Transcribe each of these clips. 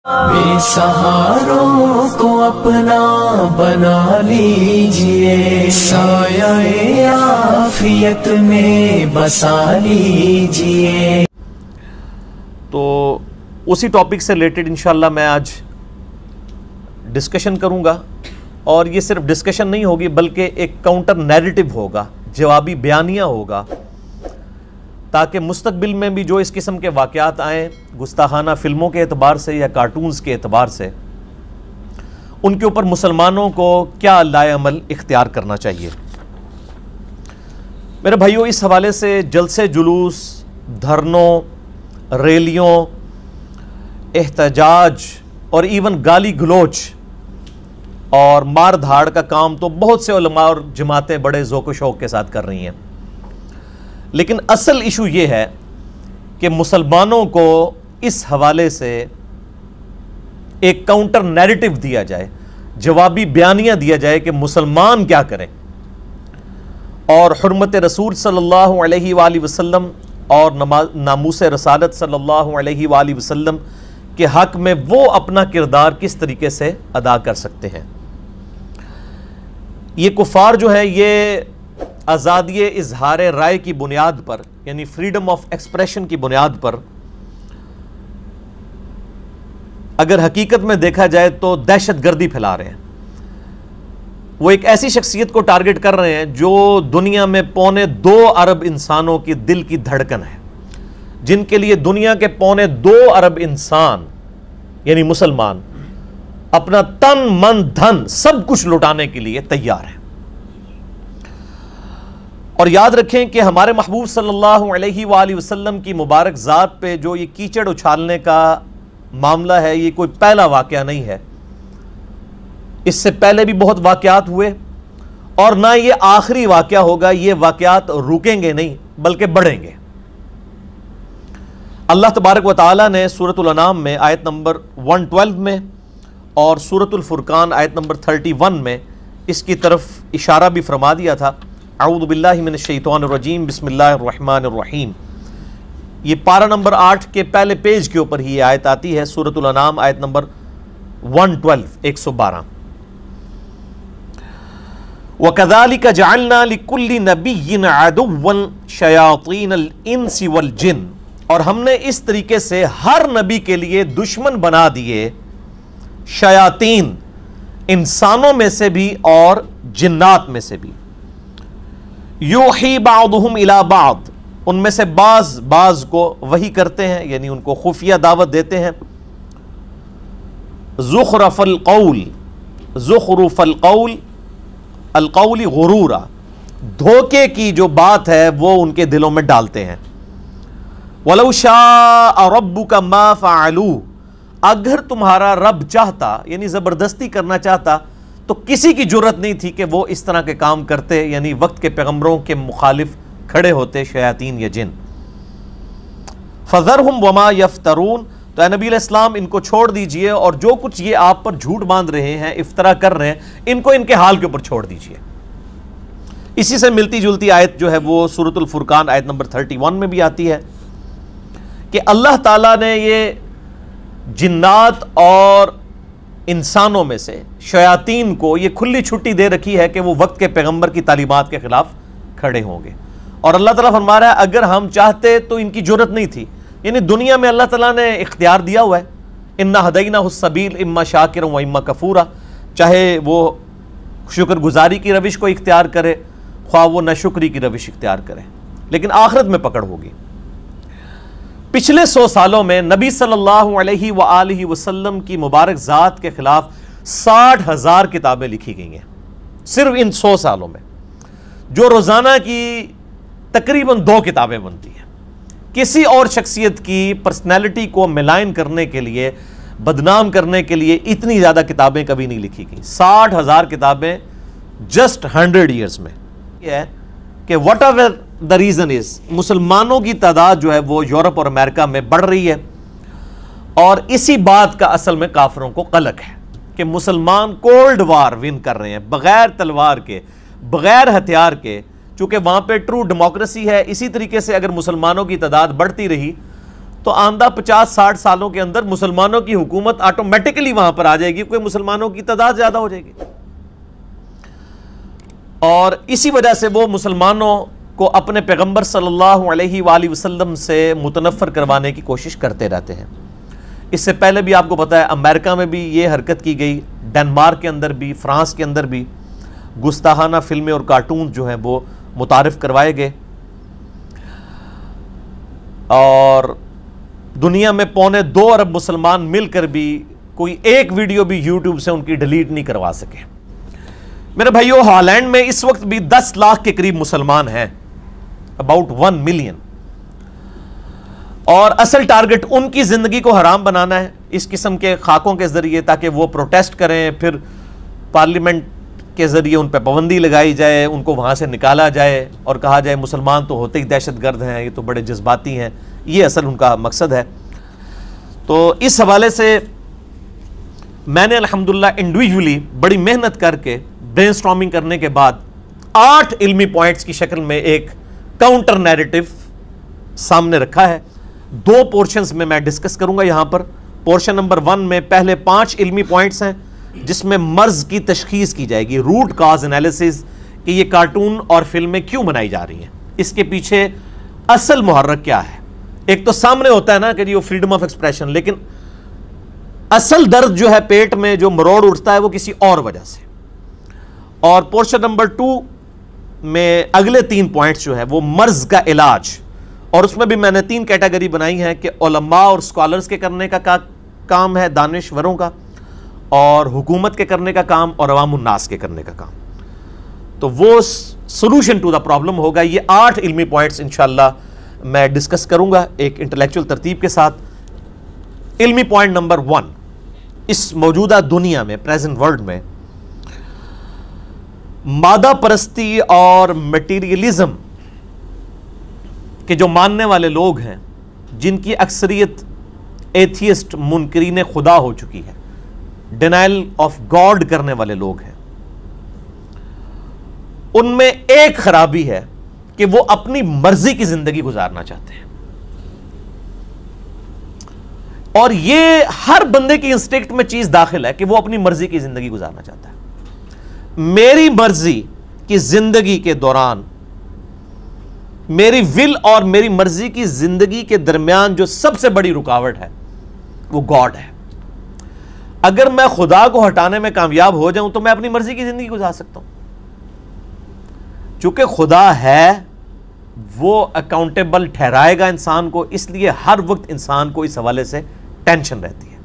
بے سہاروں کو اپنا بنا لیجئے، سایہ عافیت میں بسا لیجئے۔ تو اسی ٹاپک سے ریلیٹڈ انشاءاللہ میں آج ڈسکشن کروں گا، اور یہ صرف ڈسکشن نہیں ہوگی بلکہ ایک کاؤنٹر نیریٹو ہوگا، جوابی بیانیہ ہوگا، تاکہ مستقبل میں بھی جو اس قسم کے واقعات آئیں گستاخانہ فلموں کے اعتبار سے یا کارٹونز کے اعتبار سے، ان کے اوپر مسلمانوں کو کیا لائے عمل اختیار کرنا چاہیے۔ میرے بھائیوں، اس حوالے سے جلسے جلوس، دھرنوں، ریلیوں، احتجاج اور ایون گالی گلوچ اور مار دھاڑ کا کام تو بہت سے علماء اور جماعتیں بڑے ذوق و شوق کے ساتھ کر رہی ہیں، لیکن اصل ایشو یہ ہے کہ مسلمانوں کو اس حوالے سے ایک کاؤنٹر نیریٹو دیا جائے، جوابی بیانیہ دیا جائے کہ مسلمان کیا کریں، اور حرمت رسول صلی اللہ علیہ وآلہ وسلم اور ناموس رسالت صلی اللہ علیہ وآلہ وسلم کے حق میں وہ اپنا کردار کس طریقے سے ادا کر سکتے ہیں۔ یہ کفار جو ہے، یہ آزادی اظہار رائے کی بنیاد پر، یعنی فریڈم آف ایکسپریشن کی بنیاد پر، اگر حقیقت میں دیکھا جائے تو دہشت گردی پھیلا رہے ہیں۔ وہ ایک ایسی شخصیت کو ٹارگٹ کر رہے ہیں جو دنیا میں 2.25 ارب انسانوں کی دل کی دھڑکن ہے، جن کے لیے دنیا کے 2.25 ارب انسان یعنی مسلمان اپنا تن من دھن سب کچھ لٹانے کے لیے تیار ہیں۔ اور یاد رکھیں کہ ہمارے محبوب صلی اللہ علیہ وآلہ وسلم کی مبارک ذات پہ جو یہ کیچڑ اچھالنے کا معاملہ ہے، یہ کوئی پہلا واقعہ نہیں ہے، اس سے پہلے بھی بہت واقعات ہوئے، اور نہ یہ آخری واقعہ ہوگا۔ یہ واقعات رکیں گے نہیں بلکہ بڑھیں گے۔ اللہ تبارک و تعالیٰ نے سورۃ الانعام میں آیت نمبر 112 میں اور سورۃ الفرقان آیت نمبر 31 میں اس کی طرف اشارہ بھی فرما دیا تھا۔ اعوذ باللہ من الشیطان الرجیم، بسم اللہ الرحمن الرحیم۔ یہ پارہ نمبر 8 کے پہلے پیج کے اوپر ہی یہ آیت آتی ہے، سورۃ الانعام آیت نمبر 112۔ وَكَذَلِكَ جَعَلْنَا لِكُلِّ نَبِيٍّ عَدُوًّا شَيَاطِينَ الْإِنسِ وَالْجِنِّ، اور ہم نے اس طریقے سے ہر نبی کے لیے دشمن بنا دیے شیاطین، انسانوں میں سے بھی اور جنات میں سے بھی۔ یوحی بعضهم الی بعض، ان میں سے بعض کو وحی کرتے ہیں، یعنی ان کو خفیہ دعوت دیتے ہیں۔ زخرف القول غرورا، دھوکے کی جو بات ہے وہ ان کے دلوں میں ڈالتے ہیں۔ وَلَوْ شَاءَ رَبُّكَ مَا فَعَلُوهُ، اگر تمہارا رب چاہتا، یعنی زبردستی کرنا چاہتا، تو کسی کی جرت نہیں تھی کہ وہ اس طرح کے کام کرتے، یعنی وقت کے پیغمبروں کے مخالف کھڑے ہوتے شیاطین یا جن۔ فَذَرْهُمْ وَمَا يَفْتَرُونَ، تو اے نبی علیہ السلام ان کو چھوڑ دیجئے، اور جو کچھ یہ آپ پر جھوٹ باندھ رہے ہیں، افطرا کر رہے ہیں، ان کو ان کے حال کے اوپر چھوڑ دیجئے۔ اسی سے ملتی جلتی آیت جو ہے وہ سورۃ الفرقان آیت نمبر 31 میں بھی آتی ہے کہ اللہ تعالیٰ نے یہ جنات اور انسانوں میں سے شیاطین کو یہ کھلی چھٹی دے رکھی ہے کہ وہ وقت کے پیغمبر کی تعلیمات کے خلاف کھڑے ہوں گے، اور اللہ تعالیٰ فرما رہا ہے اگر ہم چاہتے تو ان کی جرت نہیں تھی، یعنی دنیا میں اللہ تعالیٰ نے اختیار دیا ہوا ہے، اِنَّا هَدَيْنَاهُ السَّبِيلَ إِمَّا شَاكِرًا وَإِمَّا كَفُورًا، چاہے وہ شکر گزاری کی روش کو اختیار کرے، خواہ وہ ناشکری کی روش اختیار کرے، لیکن آخرت میں پکڑ ہوگی۔ پچھلے 100 سالوں میں نبی صلی اللہ علیہ وآلہ وسلم کی مبارک ذات کے خلاف 60,000 کتابیں لکھی گئی ہیں، صرف ان 100 سالوں میں، جو روزانہ کی تقریباً 2 کتابیں بنتی ہیں۔ کسی اور شخصیت کی پرسنالٹی کو ملائن کرنے کے لیے، بدنام کرنے کے لیے اتنی زیادہ کتابیں کبھی نہیں لکھی گئی۔ 60,000 کتابیں جسٹ 100 ایئرز میں۔ یہ ہے کہ what ever the reason is, مسلمانوں کی تعداد جو ہے وہ یورپ اور امریکہ میں بڑھ رہی ہے، اور اسی بات کا اصل میں کافروں کو قلق ہے کہ مسلمان کولڈ وار ون کر رہے ہیں بغیر تلوار کے، بغیر ہتھیار کے، چونکہ وہاں پہ ٹرو ڈیموکریسی ہے۔ اسی طریقے سے اگر مسلمانوں کی تعداد بڑھتی رہی تو آئندہ 50-60 سالوں کے اندر مسلمانوں کی حکومت آٹومیٹکلی وہاں پر آ جائے گی، کوئی مسلمانوں کی تعداد زیادہ ہو جائے گی، اور اسی وجہ سے وہ مسلمانوں کو اپنے پیغمبر صلی اللہ علیہ وآلہ وسلم سے متنفر کروانے کی کوشش کرتے رہتے ہیں۔ اس سے پہلے بھی آپ کو پتا ہے امریکہ میں بھی یہ حرکت کی گئی، ڈنمارک کے اندر بھی، فرانس کے اندر بھی گستاخانہ فلمیں اور کارٹون جو ہیں وہ متعارف کروائے گئے، اور دنیا میں 1.25 ارب مسلمان مل کر بھی کوئی ایک ویڈیو بھی یوٹیوب سے ان کی ڈیلیٹ نہیں کروا سکے۔ میرے بھائیو، ہالینڈ میں اس وقت بھی 10 لاکھ کے قریب مسلمان ہیں، about 1 ملین، اور اصل ٹارگٹ ان کی زندگی کو حرام بنانا ہے اس قسم کے خاکوں کے ذریعے، تاکہ وہ پروٹیسٹ کریں، پھر پارلیمنٹ کے ذریعے ان پہ پابندی لگائی جائے، ان کو وہاں سے نکالا جائے اور کہا جائے مسلمان تو ہوتے ہی دہشت گرد ہیں، یہ تو بڑے جذباتی ہیں۔ یہ اصل ان کا مقصد ہے۔ تو اس حوالے سے میں نے الحمدللہ انڈیویجولی بڑی محنت کر کے برین سٹارمنگ کرنے کے بعد 8 علمی پوائنٹس کی شکل میں ایک کاؤنٹر نیریٹو سامنے رکھا ہے۔ 2 پورشنز میں میں ڈسکس کروں گا یہاں پر۔ پورشن نمبر 1 میں پہلے 5 علمی پوائنٹس ہیں جس میں مرض کی تشخیص کی جائے گی، روٹ کاز انالیسز، کہ یہ کارٹون اور فلمیں کیوں بنائی جا رہی ہیں، اس کے پیچھے اصل محرک کیا ہے۔ ایک تو سامنے ہوتا ہے نا کہ یہ فریڈم آف ایکسپریشن، لیکن اصل درد جو ہے پیٹ میں جو مروڑ اٹھتا ہے وہ کسی اور وجہ سے۔ اور پورشن نمبر 2 میں اگلے 3 پوائنٹس جو ہے وہ مرض کا علاج، اور اس میں بھی میں نے 3 کیٹیگری بنائی ہیں کہ علماء اور سکالرز کے کرنے کا کام ہے، دانشوروں کا، اور حکومت کے کرنے کا کام، اور عوام الناس کے کرنے کا کام۔ تو وہ سولوشن ٹو دا پرابلم ہوگا۔ یہ 8 علمی پوائنٹس انشاءاللہ میں ڈسکس کروں گا ایک انٹلیکچول ترتیب کے ساتھ۔ علمی پوائنٹ نمبر 1، اس موجودہ دنیا میں، پریزنٹ ورلڈ میں، مادہ پرستی اور میٹیریلزم کے جو ماننے والے لوگ ہیں، جن کی اکثریت ایتھیسٹ، منکرین خدا ہو چکی ہے، ڈینائل آف گاڈ کرنے والے لوگ ہیں، ان میں ایک خرابی ہے کہ وہ اپنی مرضی کی زندگی گزارنا چاہتے ہیں، اور یہ ہر بندے کی انسٹنکٹ میں چیز داخل ہے کہ وہ اپنی مرضی کی زندگی گزارنا چاہتا ہے۔ میری مرضی کی زندگی کے دوران، میری ول اور میری مرضی کی زندگی کے درمیان جو سب سے بڑی رکاوٹ ہے وہ گاڈ ہے۔ اگر میں خدا کو ہٹانے میں کامیاب ہو جاؤں تو میں اپنی مرضی کی زندگی گزار سکتا ہوں۔ چونکہ خدا ہے، وہ اکاؤنٹیبل ٹھہرائے گا انسان کو، اس لیے ہر وقت انسان کو اس حوالے سے ٹینشن رہتی ہے۔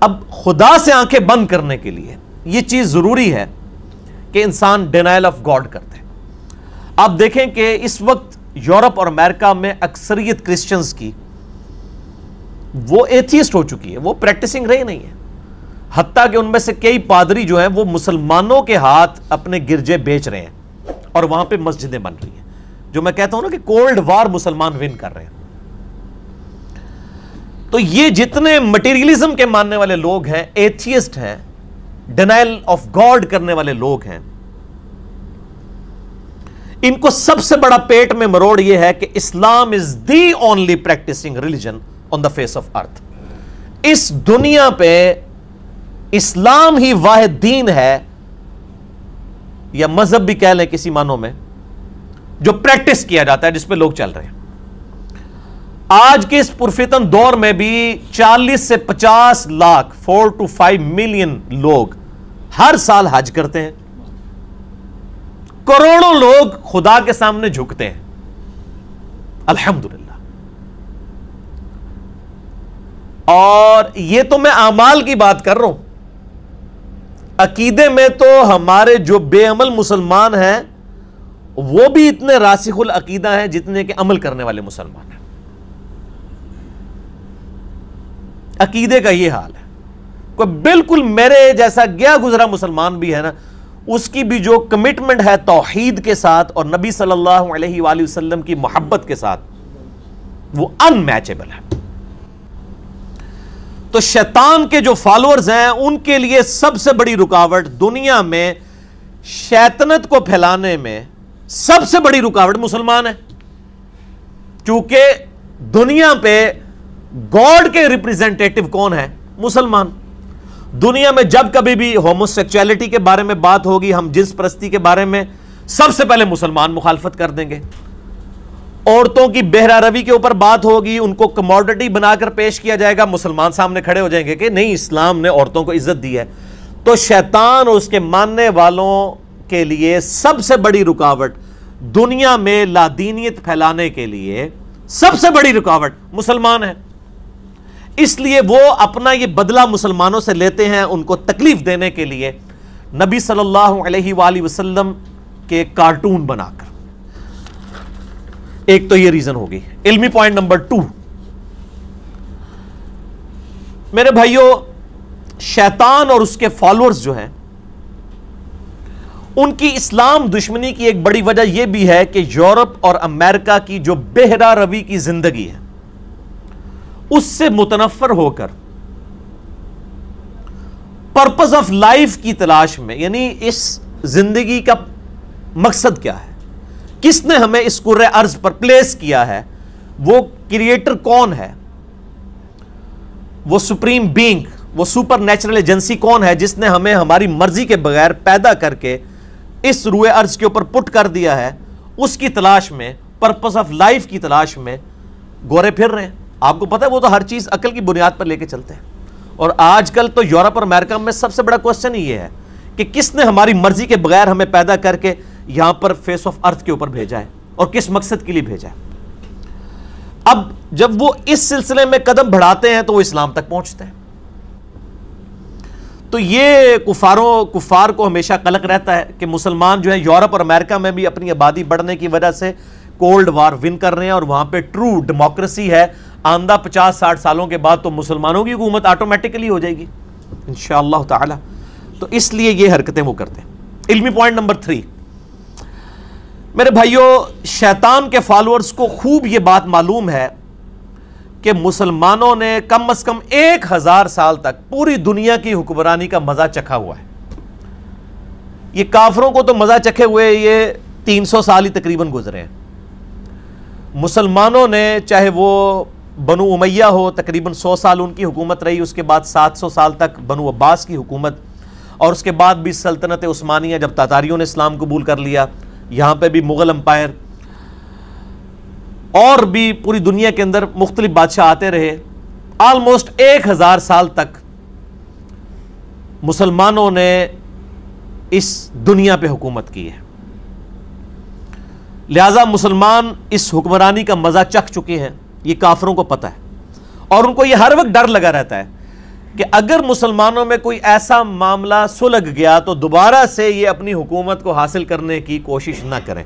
اب خدا سے آنکھیں بند کرنے کے لیے یہ چیز ضروری ہے کہ انسان ڈینائل آف گاڈ کرتے ہیں۔ آپ دیکھیں کہ اس وقت یورپ اور امریکہ میں اکثریت کرسچنز کی وہ ایتھیسٹ ہو چکی ہے، وہ پریکٹسنگ رہی نہیں ہے، حتیٰ کہ ان میں سے کئی پادری جو ہیں وہ مسلمانوں کے ہاتھ اپنے گرجے بیچ رہے ہیں اور وہاں پہ مسجدیں بن رہی ہیں، جو میں کہتا ہوں نا کہ کولڈ وار مسلمان ون کر رہے ہیں۔ تو یہ جتنے مٹیریلزم کے ماننے والے لوگ ہیں، ایتھیسٹ ہیں، ڈینائل آف گاڈ کرنے والے لوگ ہیں، ان کو سب سے بڑا پیٹ میں مروڑ یہ ہے کہ اسلام is the only practicing religion on the face of earth. اس دنیا پہ اسلام ہی واحد دین ہے، یا مذہب بھی کہہ لیں کسی معنوں میں، جو پریکٹس کیا جاتا ہے، جس پہ لوگ چل رہے ہیں۔ آج کے اس پرفتن دور میں بھی 40 سے 50 لاکھ 4 to 5 ملین لوگ ہر سال حج کرتے ہیں، کروڑوں لوگ خدا کے سامنے جھکتے ہیں، الحمدللہ۔ اور یہ تو میں اعمال کی بات کر رہا ہوں، عقیدے میں تو ہمارے جو بے عمل مسلمان ہیں وہ بھی اتنے راسخ العقیدہ ہیں جتنے کہ عمل کرنے والے مسلمان ہیں۔ عقیدے کا یہ حال ہے، کوئی بالکل میرے جیسا گیا گزرا مسلمان بھی ہے نا، اس کی بھی جو کمٹمنٹ ہے توحید کے ساتھ اور نبی صلی اللہ علیہ وآلہ وسلم کی محبت کے ساتھ، وہ ان میچبل ہے۔ تو شیطان کے جو فالوورز ہیں ان کے لیے سب سے بڑی رکاوٹ دنیا میں شیطنت کو پھیلانے میں سب سے بڑی رکاوٹ مسلمان ہے، کیونکہ دنیا پہ گاڈ کے ریپریزنٹیٹو کون ہے؟ مسلمان. دنیا میں جب کبھی بھی ہوموسیکچویلٹی کے بارے میں بات ہوگی، ہم جنس پرستی کے بارے میں، سب سے پہلے مسلمان مخالفت کر دیں گے. عورتوں کی بہرہ روی کے اوپر بات ہوگی، ان کو کموڈٹی بنا کر پیش کیا جائے گا، مسلمان سامنے کھڑے ہو جائیں گے کہ نہیں، اسلام نے عورتوں کو عزت دی ہے. تو شیطان اور اس کے ماننے والوں کے لیے سب سے بڑی رکاوٹ دنیا میں لادینیت پھیلانے کے لیے سب سے بڑی رکاوٹ مسلمان ہے. اس لیے وہ اپنا یہ بدلہ مسلمانوں سے لیتے ہیں، ان کو تکلیف دینے کے لیے نبی صلی اللہ علیہ وآلہ وسلم کے کارٹون بنا کر. ایک تو یہ ریزن ہوگی. علمی پوائنٹ نمبر 2، میرے بھائیوں، شیطان اور اس کے فالوورز جو ہیں، ان کی اسلام دشمنی کی ایک بڑی وجہ یہ بھی ہے کہ یورپ اور امریکہ کی جو بہرہ روی کی زندگی ہے، اس سے متنفر ہو کر پرپز آف لائف کی تلاش میں، یعنی اس زندگی کا مقصد کیا ہے، کس نے ہمیں اس کرۂ ارض پر پلیس کیا ہے، وہ کریٹر کون ہے، وہ سپریم بینگ، وہ سپر نیچرل ایجنسی کون ہے جس نے ہمیں ہماری مرضی کے بغیر پیدا کر کے اس روئے ارض کے اوپر پٹ کر دیا ہے، اس کی تلاش میں، پرپز آف لائف کی تلاش میں گورے پھر رہے ہیں. آپ کو پتہ ہے وہ تو ہر چیز عقل کی بنیاد پر لے کے چلتے ہیں. اور آج کل تو یورپ اور امریکہ میں سب سے بڑا کوسچن یہ ہے کہ کس نے ہماری مرضی کے بغیر ہمیں پیدا کر کے یہاں پر فیس آف ارتھ کے اوپر بھیجا ہے اور کس مقصد کے لیے بھیجا ہے. اب جب وہ اس سلسلے میں قدم بڑھاتے ہیں تو وہ اسلام تک پہنچتے ہیں. تو یہ کفار کو ہمیشہ قلق رہتا ہے کہ مسلمان جو ہیں یورپ اور امریکہ میں بھی اپنی آبادی بڑھنے کی وجہ سے کولڈ وار ون کر رہے ہیں، اور وہاں پہ ٹرو ڈیموکریسی ہے. آندہ 50-60 سالوں کے بعد تو مسلمانوں کی حکومت آٹومیٹکلی ہو جائے گی انشاءاللہ تعالی. تو اس لیے یہ حرکتیں وہ کرتے ہیں. علمی پوائنٹ نمبر 3، میرے بھائیوں، شیطان کے فالوورز کو خوب یہ بات معلوم ہے کہ مسلمانوں نے کم از کم 1000 سال تک پوری دنیا کی حکمرانی کا مزہ چکھا ہوا ہے. یہ کافروں کو تو مزہ چکھے ہوئے یہ 300 سال ہی تقریباً گزرے ہیں. مسلمانوں نے چاہے وہ بنو امیہ ہو، تقریباً 100 سال ان کی حکومت رہی، اس کے بعد 700 سال تک بنو عباس کی حکومت، اور اس کے بعد بھی سلطنت عثمانیہ جب تاتاریوں نے اسلام قبول کر لیا، یہاں پہ بھی مغل امپائر، اور بھی پوری دنیا کے اندر مختلف بادشاہ آتے رہے. آلموسٹ 1000 سال تک مسلمانوں نے اس دنیا پہ حکومت کی ہے. لہذا مسلمان اس حکمرانی کا مزہ چکھ چکے ہیں، یہ کافروں کو پتہ ہے، اور ان کو یہ ہر وقت ڈر لگا رہتا ہے کہ اگر مسلمانوں میں کوئی ایسا معاملہ سلگ گیا تو دوبارہ سے یہ اپنی حکومت کو حاصل کرنے کی کوشش نہ کریں،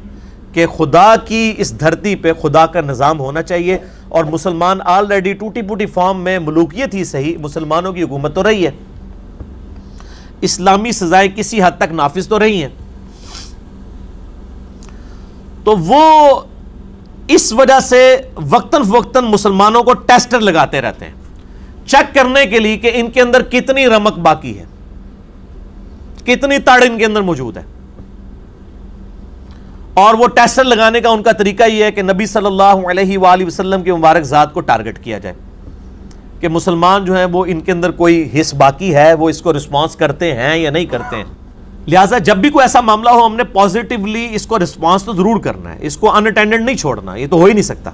کہ خدا کی اس دھرتی پہ خدا کا نظام ہونا چاہیے. اور مسلمان آلریڈی ٹوٹی پوٹی فارم میں ملوکیت ہی صحیح، مسلمانوں کی حکومت تو رہی ہے، اسلامی سزائیں کسی حد تک نافذ تو رہی ہیں. تو وہ اس وجہ سے وقتاً فوقتاً مسلمانوں کو ٹیسٹر لگاتے رہتے ہیں، چیک کرنے کے لیے کہ ان کے اندر کتنی رمق باقی ہے، کتنی تڑ ان کے اندر موجود ہے. اور وہ ٹیسٹر لگانے کا ان کا طریقہ یہ ہے کہ نبی صلی اللہ علیہ وآلہ وسلم کے مبارک ذات کو ٹارگٹ کیا جائے کہ مسلمان جو ہیں وہ ان کے اندر کوئی حص باقی ہے، وہ اس کو رسپانس کرتے ہیں یا نہیں کرتے ہیں. لہٰذا جب بھی کوئی ایسا معاملہ ہو، ہم نے پازیٹیولی اس کو رسپانس تو ضرور کرنا ہے، اس کو ان اٹینڈڈ نہیں چھوڑنا، یہ تو ہو ہی نہیں سکتا.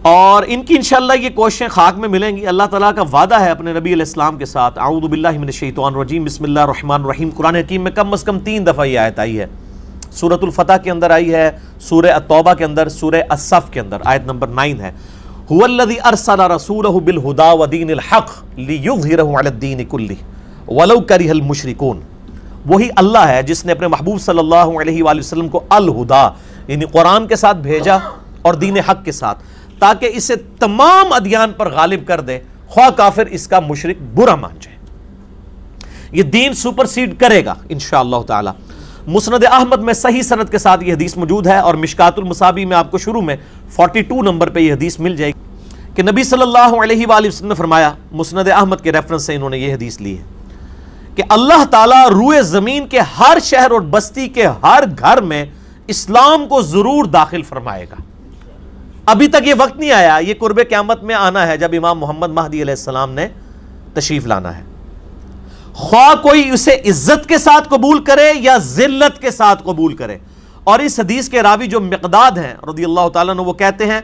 اور ان کی انشاءاللہ یہ کوششیں خاک میں ملیں گی. اللہ تعالیٰ کا وعدہ ہے اپنے نبی علیہ السلام کے ساتھ. اعوذ باللہ من الشیطان الرجیم، بسم اللہ الرحمن الرحیم. قرآن حکیم میں کم از کم 3 دفعہ یہ آیت آئی ہے. سورۃ الفتح کے اندر آئی ہے، سورہ التوبہ کے اندر، سورہ الصف کے اندر آیت نمبر 9 ہے. هو الذی ارسل رسولہ بالہدی ودین الحق لیظہرہ علی الدین کلہ ولو کرہ المشرکون. وہی اللہ ہے جس نے اپنے محبوب صلی اللہ علیہ وآلہ وسلم کو الہدا یعنی قرآن کے ساتھ بھیجا اور دین حق کے ساتھ، تاکہ اسے تمام ادیان پر غالب کر دے، خواہ کافر اس کا مشرک برا مان جائے. یہ دین سپرسیڈ کرے گا انشاءاللہ تعالی. مسند احمد میں صحیح سند کے ساتھ یہ حدیث موجود ہے، اور مشکات المصابیح میں آپ کو شروع میں 42 نمبر پہ یہ حدیث مل جائے گی کہ نبی صلی اللہ علیہ وآلہ وسلم نے فرمایا، مسند احمد کے ریفرنس سے انہوں نے یہ حدیث لی ہے کہ اللہ تعالیٰ روئے زمین کے ہر شہر اور بستی کے ہر گھر میں اسلام کو ضرور داخل فرمائے گا. ابھی تک یہ وقت نہیں آیا، یہ قرب قیامت میں آنا ہے جب امام محمد مہدی علیہ السلام نے تشریف لانا ہے. خواہ کوئی اسے عزت کے ساتھ قبول کرے یا ذلت کے ساتھ قبول کرے. اور اس حدیث کے راوی جو مقداد ہیں رضی اللہ تعالیٰ عنہ، وہ کہتے ہیں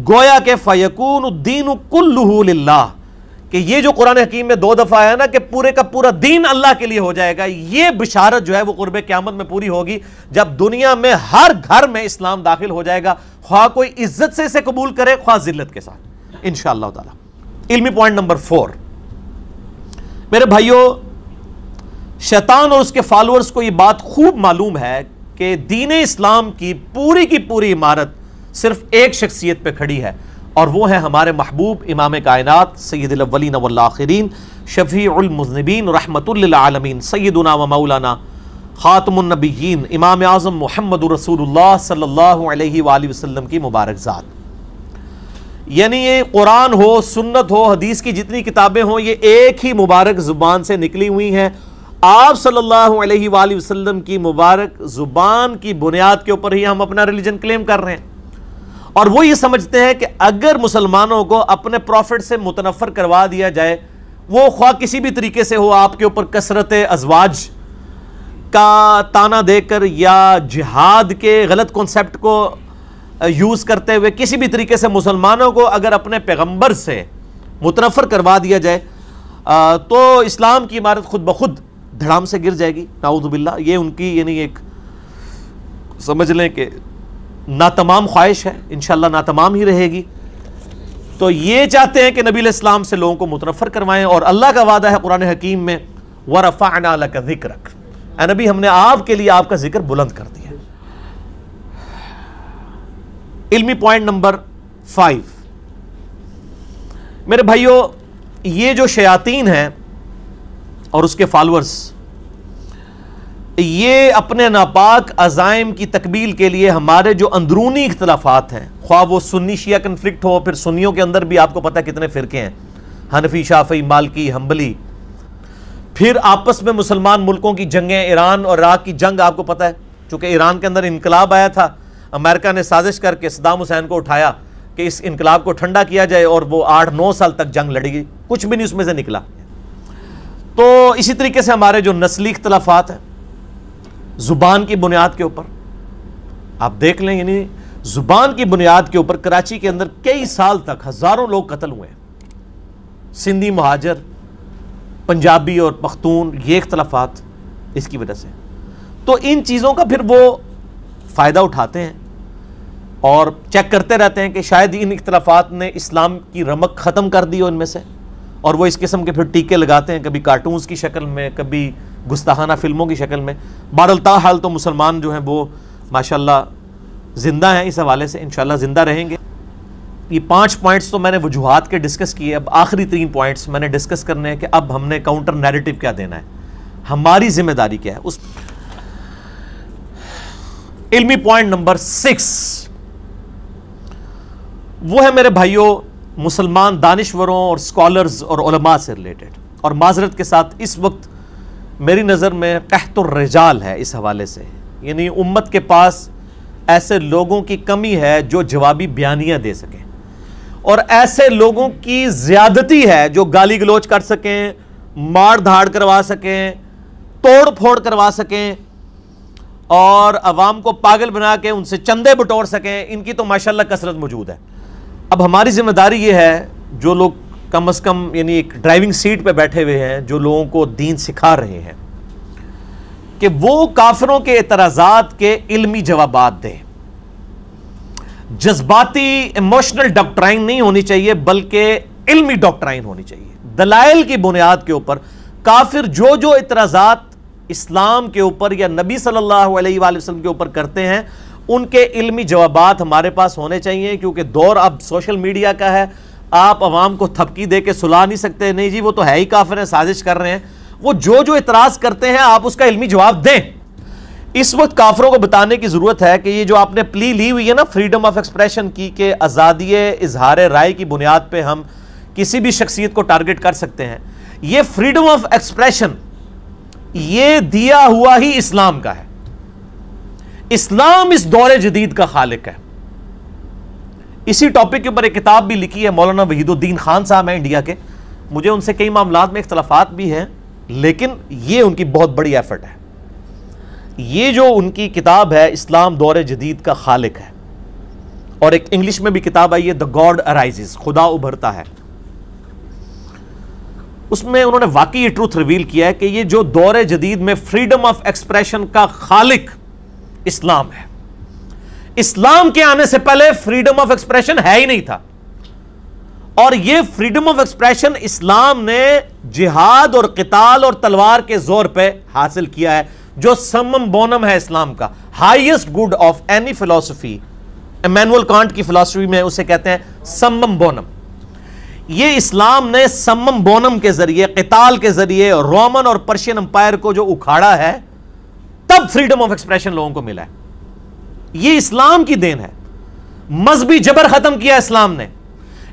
گویا کہ فَيَكُونُ الدِّينُ كُلُّهُ لِلَّهِ، کہ یہ جو قرآن حکیم میں 2 دفعہ آیا نا کہ پورے کا پورا دین اللہ کے لیے ہو جائے گا، یہ بشارت جو ہے وہ قرب قیامت میں پوری ہوگی جب دنیا میں ہر گھر میں اسلام داخل ہو جائے گا، خواہ کوئی عزت سے اسے قبول کرے خواہ ذلت کے ساتھ انشاءاللہ تعالی. علمی پوائنٹ نمبر 4، میرے بھائیوں، شیطان اور اس کے فالورز کو یہ بات خوب معلوم ہے کہ دین اسلام کی پوری عمارت صرف ایک شخصیت پہ کھڑی ہے، اور وہ ہے ہمارے محبوب امام کائنات سید الاولین والآخرین شفیع المذنبین رحمت للعالمین سیدنا و مولانا خاتم النبیین امام اعظم محمد رسول اللہ صلی اللہ علیہ وآلہ وسلم کی مبارک ذات. یعنی یہ قرآن ہو، سنت ہو، حدیث کی جتنی کتابیں ہوں، یہ ایک ہی مبارک زبان سے نکلی ہوئی ہیں. آپ صلی اللہ علیہ وآلہ وسلم کی مبارک زبان کی بنیاد کے اوپر ہی ہم اپنا ریلیجن کلیم کر رہے ہیں، اور وہ یہ سمجھتے ہیں کہ اگر مسلمانوں کو اپنے پروفٹ سے متنفر کروا دیا جائے، وہ خواہ کسی بھی طریقے سے ہو، آپ کے اوپر کثرت ازواج کا تانا دے کر یا جہاد کے غلط کنسپٹ کو یوز کرتے ہوئے کسی بھی طریقے سے مسلمانوں کو اگر اپنے پیغمبر سے متنفر کروا دیا جائے تو اسلام کی عمارت خود بخود دھڑام سے گر جائے گی، نعوذ باللہ. یہ ان کی یعنی ایک سمجھ لیں کہ ناتمام خواہش ہے، انشاءاللہ ناتمام ہی رہے گی. تو یہ چاہتے ہیں کہ نبی علیہ السلام سے لوگوں کو متنفر کروائیں، اور اللہ کا وعدہ ہے قرآن حکیم میں وَرَفَعْنَا لَكَ ذِكْرَكَ، اے نبی ہم نے آپ کے لیے آپ کا ذکر بلند کر دیا. علمی پوائنٹ نمبر 5، میرے بھائیوں، یہ جو شیاطین ہیں اور اس کے فالورز، یہ اپنے ناپاک عزائم کی تکمیل کے لیے ہمارے جو اندرونی اختلافات ہیں، خواہ وہ سنی شیعہ کنفلکٹ ہو، پھر سنیوں کے اندر بھی آپ کو پتہ کتنے فرقے ہیں، حنفی، شافعی، مالکی، حنبلی، پھر آپس میں مسلمان ملکوں کی جنگیں، ایران اور عراق کی جنگ آپ کو پتہ ہے، چونکہ ایران کے اندر انقلاب آیا تھا، امریکہ نے سازش کر کے صدام حسین کو اٹھایا کہ اس انقلاب کو ٹھنڈا کیا جائے، اور وہ 8-9 سال تک جنگ لڑی گئی، کچھ بھی نہیں اس میں سے نکلا. تو اسی طریقے سے ہمارے جو نسلی اختلافات ہیں زبان کی بنیاد کے اوپر، آپ دیکھ لیں، یعنی زبان کی بنیاد کے اوپر کراچی کے اندر کئی سال تک ہزاروں لوگ قتل ہوئے ہیں، سندھی، مہاجر، پنجابی اور پختون، یہ اختلافات اس کی وجہ سے. تو ان چیزوں کا پھر وہ فائدہ اٹھاتے ہیں اور چیک کرتے رہتے ہیں کہ شاید ان اختلافات نے اسلام کی رمق ختم کر دی ہو ان میں سے، اور وہ اس قسم کے پھر ٹیکے لگاتے ہیں، کبھی کارٹونز کی شکل میں، کبھی گستاخانہ فلموں کی شکل میں. بہرحال تاحال تو مسلمان جو ہیں وہ ماشاءاللہ زندہ ہیں، اس حوالے سے انشاءاللہ زندہ رہیں گے. یہ 5 پوائنٹس تو میں نے وجوہات کے ڈسکس کیے، اب آخری 3 پوائنٹس میں نے ڈسکس کرنے ہیں کہ اب ہم نے کاؤنٹر نیریٹو کیا دینا ہے، ہماری ذمہ داری کیا ہے. اس علمی پوائنٹ نمبر 6 وہ ہے میرے بھائیوں مسلمان دانشوروں اور سکالرز اور علماء سے ریلیٹڈ، اور معذرت کے ساتھ اس وقت میری نظر میں قحط الرجال ہے اس حوالے سے، یعنی امت کے پاس ایسے لوگوں کی کمی ہے جو جوابی بیانیاں دے سکیں، اور ایسے لوگوں کی زیادتی ہے جو گالی گلوچ کر سکیں، مار دھاڑ کروا سکیں، توڑ پھوڑ کروا سکیں، اور عوام کو پاگل بنا کے ان سے چندے بٹور سکیں. ان کی تو ماشاءاللہ کثرت موجود ہے. اب ہماری ذمہ داری یہ ہے، جو لوگ کم از کم یعنی ایک ڈرائیونگ سیٹ پہ بیٹھے ہوئے ہیں، جو لوگوں کو دین سکھا رہے ہیں، کہ وہ کافروں کے اعتراضات کے علمی جوابات دیں. جذباتی ایموشنل ڈاکٹرائن نہیں ہونی چاہیے، بلکہ علمی ڈاکٹرائن ہونی چاہیے. دلائل کی بنیاد کے اوپر کافر جو اعتراضات اسلام کے اوپر یا نبی صلی اللہ علیہ وآلہ وسلم کے اوپر کرتے ہیں، ان کے علمی جوابات ہمارے پاس ہونے چاہیے. کیونکہ دور اب سوشل میڈیا کا ہے، آپ عوام کو تھپکی دے کے سلا نہیں سکتے، نہیں جی وہ تو ہے ہی کافر ہیں، سازش کر رہے ہیں. وہ جو اعتراض کرتے ہیں آپ اس کا علمی جواب دیں. اس وقت کافروں کو بتانے کی ضرورت ہے کہ یہ جو آپ نے پلی لی ہوئی ہے نا فریڈم آف ایکسپریشن کی، کہ آزادی اظہار رائے کی بنیاد پہ ہم کسی بھی شخصیت کو ٹارگٹ کر سکتے ہیں، یہ فریڈم آف ایکسپریشن یہ دیا ہوا ہی اسلام کا ہے. اسلام اس دور جدید کا خالق ہے. اسی ٹاپک کے اوپر ایک کتاب بھی لکھی ہے مولانا وحید الدین خان صاحب ہیں انڈیا کے. مجھے ان سے کئی معاملات میں اختلافات بھی ہیں, لیکن یہ ان کی بہت بڑی ایفرٹ ہے. یہ جو ان کی کتاب ہے اسلام دور جدید کا خالق ہے, اور ایک انگلش میں بھی کتاب آئی ہے دا گاڈ ارائزز, خدا ابھرتا ہے. اس میں انہوں نے واقعی یہ ٹروتھ ریویل کیا ہے کہ یہ جو دور جدید میں فریڈم آف ایکسپریشن کا خالق اسلام ہے, اسلام کے آنے سے پہلے فریڈم آف ایکسپریشن ہے ہی نہیں تھا. اور یہ فریڈم آف ایکسپریشن اسلام نے جہاد اور قتال اور تلوار کے زور پہ حاصل کیا ہے, جو سمم بونم ہے اسلام کا, ہائیسٹ گڈ آف اینی فلسفی. ایمینول کانٹ کی فلسفی میں اسے کہتے ہیں سمم بونم. یہ اسلام نے سمم بونم کے ذریعے, قتال کے ذریعے رومن اور پرشین امپائر کو جو اکھاڑا ہے, تب فریڈم آف ایکسپریشن لوگوں کو ملا ہے. یہ اسلام کی دین ہے. مذہبی جبر ختم کیا اسلام نے.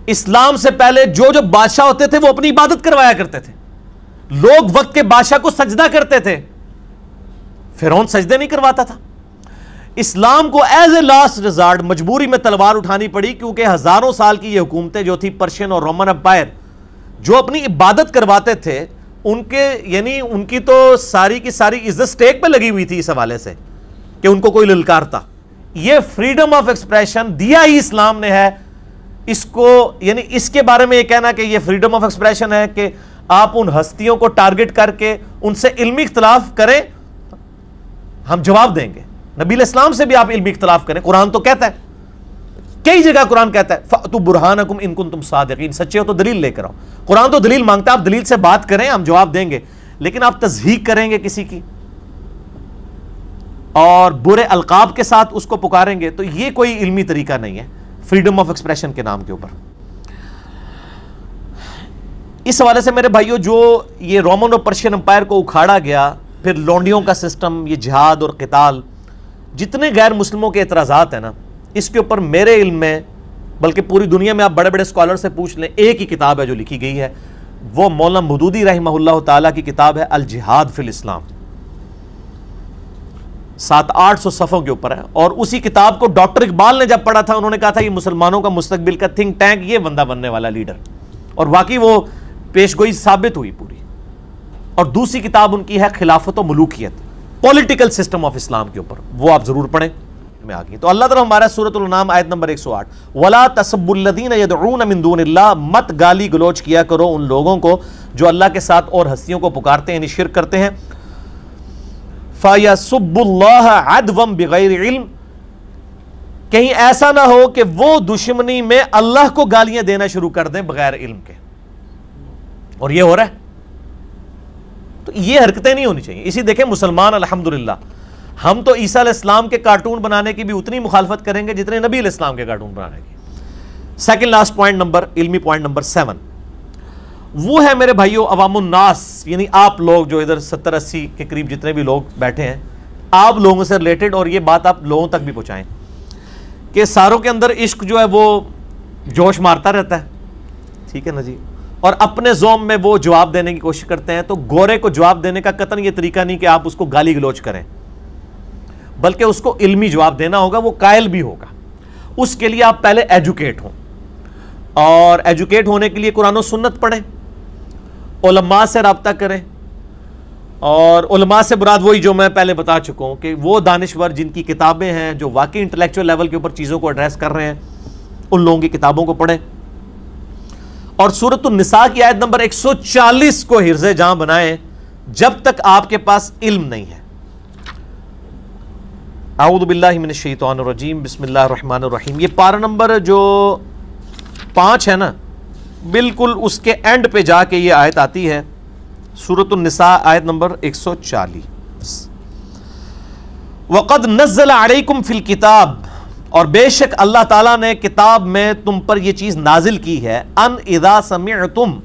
اسلام سے پہلے جو جو بادشاہ ہوتے تھے وہ اپنی عبادت کروایا کرتے تھے. لوگ وقت کے بادشاہ کو سجدہ کرتے تھے, فرعون سجدے نہیں کرواتا تھا. اسلام کو ایز اے لاسٹ ریزارٹ مجبوری میں تلوار اٹھانی پڑی, کیونکہ ہزاروں سال کی یہ حکومتیں جو تھی پرشین اور رومن امپائر, جو اپنی عبادت کرواتے تھے, ان کے یعنی ان کی تو ساری کی ساری عزت سٹیک پہ لگی ہوئی تھی اس حوالے سے کہ ان کو کوئی للکارتا. یہ فریڈم آف ایکسپریشن دیا ہی اسلام نے ہے. اس کو یعنی اس کے بارے میں یہ کہنا کہ یہ فریڈم آف ایکسپریشن ہے کہ آپ ان ہستیوں کو ٹارگٹ کر کے ان سے علمی اختلاف کریں, ہم جواب دیں گے. نبی علیہ السلام سے بھی آپ علمی اختلاف کریں, قرآن تو کہتا ہے, کئی جگہ قرآن کہتا ہے فَأْتُوا بُرْهَانَكُمْ إِن كُنتُمْ صَادِقِينَ, سچے ہو تو دلیل لے کر آؤ. قرآن تو دلیل مانگتا ہے, آپ دلیل سے بات کریں, ہم جواب دیں گے. لیکن آپ تضحیق کریں گے کسی کی اور برے القاب کے ساتھ اس کو پکاریں گے, تو یہ کوئی علمی طریقہ نہیں ہے فریڈم آف ایکسپریشن کے نام کے اوپر. اس حوالے سے میرے بھائیوں, جو یہ رومن اور پرشین امپائر کو اکھاڑا گیا, پھر لونڈیوں کا سسٹم, یہ جہاد اور قتال, جتنے غیر مسلموں کے اعتراضات ہیں نا, اس کے اوپر میرے علم میں, بلکہ پوری دنیا میں آپ بڑے بڑے اسکالر سے پوچھ لیں, ایک ہی کتاب ہے جو لکھی گئی ہے, وہ مولانا مودودی رحمہ اللہ تعالیٰ کی کتاب ہے الجہاد فی الاسلام. 700-800 صفحوں کے اوپر ہے. اور اسی کتاب کو ڈاکٹر اقبال نے جب پڑھا تھا, انہوں نے کہا تھا یہ مسلمانوں کا مستقبل کا تھنک ٹینک, یہ بندہ بننے والا لیڈر. اور واقعی وہ پیش گوئی ثابت ہوئی پوری. اور دوسری کتاب ان کی ہے خلافت و ملوکیت, پولیٹیکل سسٹم آف اسلام کے اوپر, وہ آپ ضرور پڑھیں. میں آگئی تو اللہ تعالیٰ ہمارا سورۃ الانعام آیت نمبر 108, وَلَا تَسُبُّوا الَّذِينَ يَدْعُونَ مِن دُونِ اللَّهِ, مت گالی گلوچ کیا کرو ان لوگوں کو جو اللہ کے ساتھ اور ہستیوں کو پکارتے ہیں, یعنی شرک کرتے ہیں. فَيَسُبُّ اللَّهَ عَدْوًا بِغَيْرِ عِلْمٍ, کہیں ایسا نہ ہو کہ وہ دشمنی میں اللہ کو گالیاں دینا شروع کر دیں بغیر علم کے. اور یہ ہو رہا ہے. تو یہ حرکتیں نہیں ہونی چاہیے. اسی دیکھیں مسلمان الحمدللہ, ہم تو عیسیٰ علیہ السلام کے کارٹون بنانے کی بھی اتنی مخالفت کریں گے جتنے نبی علیہ السلام کے کارٹون بنانے کی. سیکنڈ لاسٹ پوائنٹ نمبر, علمی پوائنٹ نمبر 7, وہ ہے میرے بھائیوں عوام الناس, یعنی آپ لوگ جو ادھر 70-80 کے قریب جتنے بھی لوگ بیٹھے ہیں, آپ لوگوں سے ریلیٹڈ, اور یہ بات آپ لوگوں تک بھی پہنچائیں کہ ساروں کے اندر عشق جو ہے وہ جوش مارتا رہتا ہے, ٹھیک ہے نا جی, اور اپنے زوم میں وہ جواب دینے کی کوشش کرتے ہیں. تو گورے کو جواب دینے کا قطعاً یہ طریقہ نہیں کہ آپ اس کو گالی گلوچ کریں, بلکہ اس کو علمی جواب دینا ہوگا, وہ قائل بھی ہوگا. اس کے لیے آپ پہلے ایجوکیٹ ہوں, اور ایجوکیٹ ہونے کے لیے قرآن و سنت پڑھیں, علماء سے رابطہ کریں. اور علماء سے مراد وہی جو میں پہلے بتا چکا ہوں کہ وہ دانشور جن کی کتابیں ہیں, جو واقعی انٹلیکچوئل لیول کے اوپر چیزوں کو ایڈریس کر رہے ہیں, ان لوگوں کی کتابوں کو پڑھیں. اور سورۃ النساء کی آیت نمبر 140 کو حرز جاں بنائیں جب تک آپ کے پاس علم نہیں ہے. اعوذ باللہ من الشیطان الرجیم, بسم اللہ الرحمن الرحیم. یہ پارہ نمبر جو 5 ہے نا, بالکل اس کے اینڈ پہ جا کے یہ آیت آتی ہے, سورۃ النساء آیت نمبر 140. وَقَدْ نَزَّلَ عَلَيْكُمْ فِي الْكِتَابِ, اور بے شک اللہ تعالیٰ نے کتاب میں تم پر یہ چیز نازل کی ہے, ان اذا سمعتم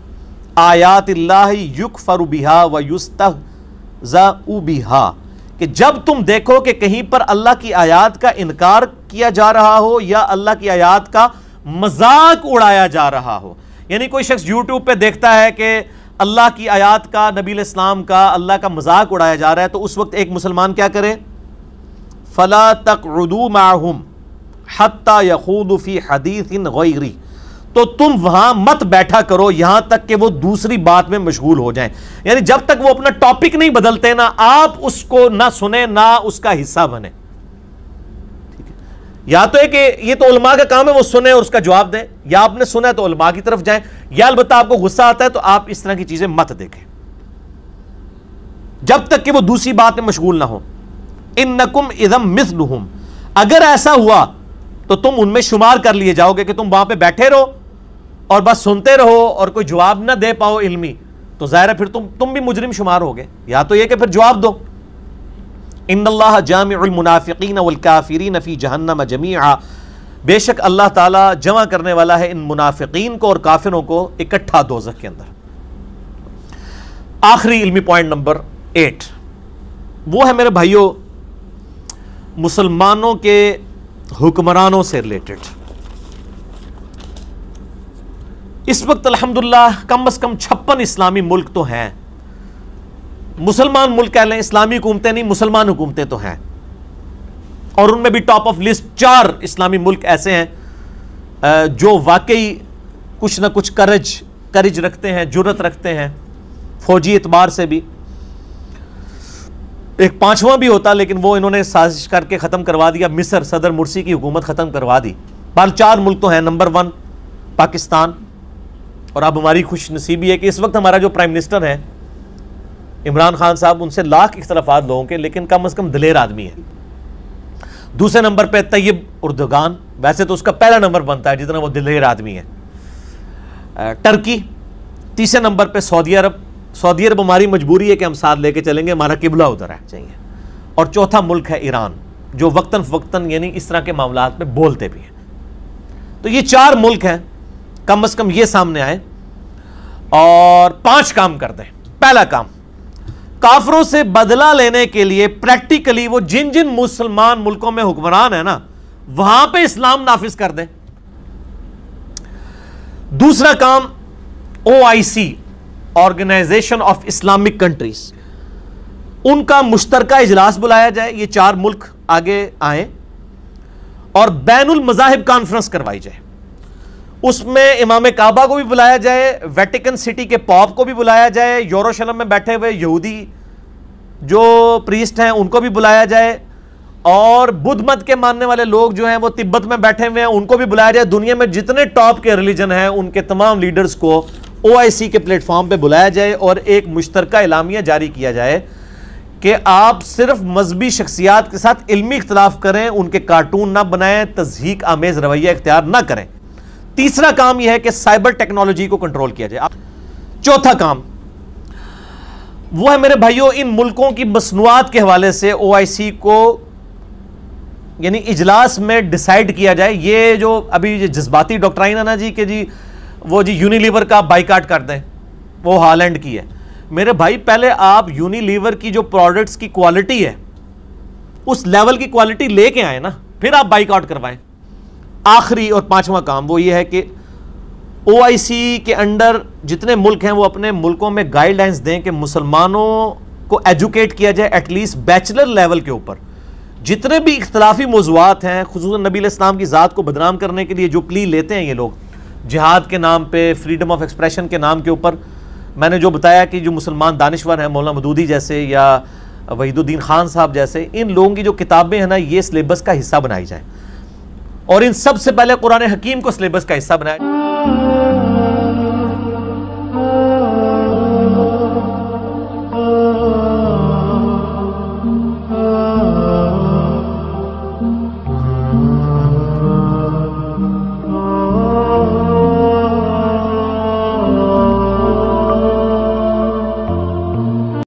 آیات اللہ یکفر بہا ویستہزأ بہا, کہ جب تم دیکھو کہ کہیں پر اللہ کی آیات کا انکار کیا جا رہا ہو یا اللہ کی آیات کا مذاق اڑایا جا رہا ہو. یعنی کوئی شخص یوٹیوب پہ دیکھتا ہے کہ اللہ کی آیات کا, نبی علیہ السلام کا, اللہ کا مذاق اڑایا جا رہا ہے, تو اس وقت ایک مسلمان کیا کرے, فلا تقعدوا معہم, حتی یخوضوا فی حدیث غیری، تو تم وہاں مت بیٹھا کرو یہاں تک کہ وہ دوسری بات میں مشغول ہو جائیں. یعنی جب تک وہ اپنا ٹاپک نہیں بدلتے نا، آپ اس کو نہ سنیں نہ اس کا حصہ بنیں. ٹھیک ہے، یا تو ہے کہ یہ تو علماء کا کام ہے وہ سنیں اور اس کا جواب دیں، یا آپ نے سنا ہے تو علماء کی طرف جائیں، یا البتہ آپ کو غصہ آتا ہے تو آپ اس طرح کی چیزیں مت دیکھیں جب تک کہ وہ دوسری بات میں مشغول نہ ہو. انکم اذا مثلہم، اگر ایسا ہوا تو تم ان میں شمار کر لیے جاؤ گے کہ تم وہاں پہ بیٹھے رہو اور بس سنتے رہو اور کوئی جواب نہ دے پاؤ علمی، تو ظاہر ہے پھر تم بھی مجرم شمار ہو گئے. یا تو یہ کہ پھر جواب دو. ان اللہ جامع المنافقین والکافرین فی جہنم جمیعا، بے شک اللہ تعالیٰ جمع کرنے والا ہے ان منافقین کو اور کافروں کو اکٹھا دوزخ کے اندر. آخری علمی پوائنٹ نمبر 8 وہ ہے میرے بھائیوں مسلمانوں کے حکمرانوں سے ریلیٹڈ. اس وقت الحمدللہ کم از کم 56 اسلامی ملک تو ہیں، مسلمان ملک کہہ لیں، اسلامی حکومتیں نہیں، مسلمان حکومتیں تو ہیں، اور ان میں بھی ٹاپ آف لسٹ 4 اسلامی ملک ایسے ہیں جو واقعی کچھ نہ کچھ کرج رکھتے ہیں، جرت رکھتے ہیں فوجی اعتبار سے بھی. ایک 5واں بھی ہوتا لیکن وہ انہوں نے سازش کر کے ختم کروا دیا، مصر صدر مرسی کی حکومت ختم کروا دی. بہرحال 4 ملک تو ہیں. نمبر 1 پاکستان، اور اب ہماری خوش نصیبی ہے کہ اس وقت ہمارا جو پرائم منسٹر ہیں عمران خان صاحب، ان سے لاکھ اختلافات لوگوں کے لیکن کم از کم دلیر آدمی ہے. دوسرے نمبر پہ طیب اردگان، ویسے تو اس کا پہلا نمبر بنتا ہے جتنا وہ دلیر آدمی ہے. ٹرکی. تیسرے نمبر پہ سعودی عرب. سعودی عرب ہماری مجبوری ہے کہ ہم ساتھ لے کے چلیں گے، ہمارا قبلہ ادھر ہے چاہیے. اور چوتھا ملک ہے ایران، جو وقتاً فوقتاً یعنی اس طرح کے معاملات میں بولتے بھی ہیں. تو یہ 4 ملک ہیں، کم از کم یہ سامنے آئے اور 5 کام کر دیں. پہلا کام، کافروں سے بدلہ لینے کے لیے پریکٹیکلی وہ جن مسلمان ملکوں میں حکمران ہیں نا وہاں پہ اسلام نافذ کر دیں. دوسرا کام OIC، organisation of Islamic countries, ان کا مشترکہ اجلاس بلایا جائے، یہ 4 ملک آگے آئیں اور بین المذاہب کانفرنس کروائی جائے. اس میں امام کعبہ کو بھی بلایا جائے، ویٹیکن سٹی کے پاپ کو بھی بلایا جائے، یوروشلم میں بیٹھے ہوئے یہودی جو پریسٹ ہیں ان کو بھی بلایا جائے، اور بدھ مت کے ماننے والے لوگ جو ہیں وہ تبت میں بیٹھے ہوئے ہیں ان کو بھی بلایا جائے. دنیا میں جتنے ٹاپ کے ریلیجن ہیں ان کے تمام لیڈرز کو OIC کے پلیٹ فارم پہ بلایا جائے اور ایک مشترکہ اعلامیہ جاری کیا جائے کہ آپ صرف مذہبی شخصیات کے ساتھ علمی اختلاف کریں، ان کے کارٹون نہ بنائیں، تضحیک آمیز رویہ اختیار نہ کریں. تیسرا کام یہ ہے کہ سائبر ٹیکنالوجی کو کنٹرول کیا جائے. چوتھا کام وہ ہے میرے بھائیوں ان ملکوں کی مصنوعات کے حوالے سے OIC کو یعنی اجلاس میں ڈیسائیڈ کیا جائے. یہ جو ابھی جذباتی ڈاکٹرائن ہے نا جی کہ جی وہ جی یونیلیور کا بائیکاٹ کر دیں، وہ ہالینڈ کی ہے. میرے بھائی پہلے آپ یونیلیور کی جو پروڈکٹس کی کوالٹی ہے اس لیول کی کوالٹی لے کے آئیں نا، پھر آپ بائیکاٹ کروائیں. آخری اور 5واں کام وہ یہ ہے کہ OIC کے انڈر جتنے ملک ہیں وہ اپنے ملکوں میں گائیڈ لائنز دیں کہ مسلمانوں کو ایجوکیٹ کیا جائے ایٹ لیسٹ بیچلر لیول کے اوپر. جتنے بھی اختلافی موضوعات ہیں خصوصاً نبی علیہ السلام کی ذات کو بدنام کرنے کے لیے جو پلی لیتے ہیں یہ لوگ جہاد کے نام پہ، فریڈم آف ایکسپریشن کے نام کے اوپر، میں نے جو بتایا کہ جو مسلمان دانشور ہیں مولانا مودودی جیسے یا وحید الدین خان صاحب جیسے، ان لوگوں کی جو کتابیں ہیں نا یہ سلیبس کا حصہ بنائی جائیں، اور ان سب سے پہلے قرآن حکیم کو سلیبس کا حصہ بنایا.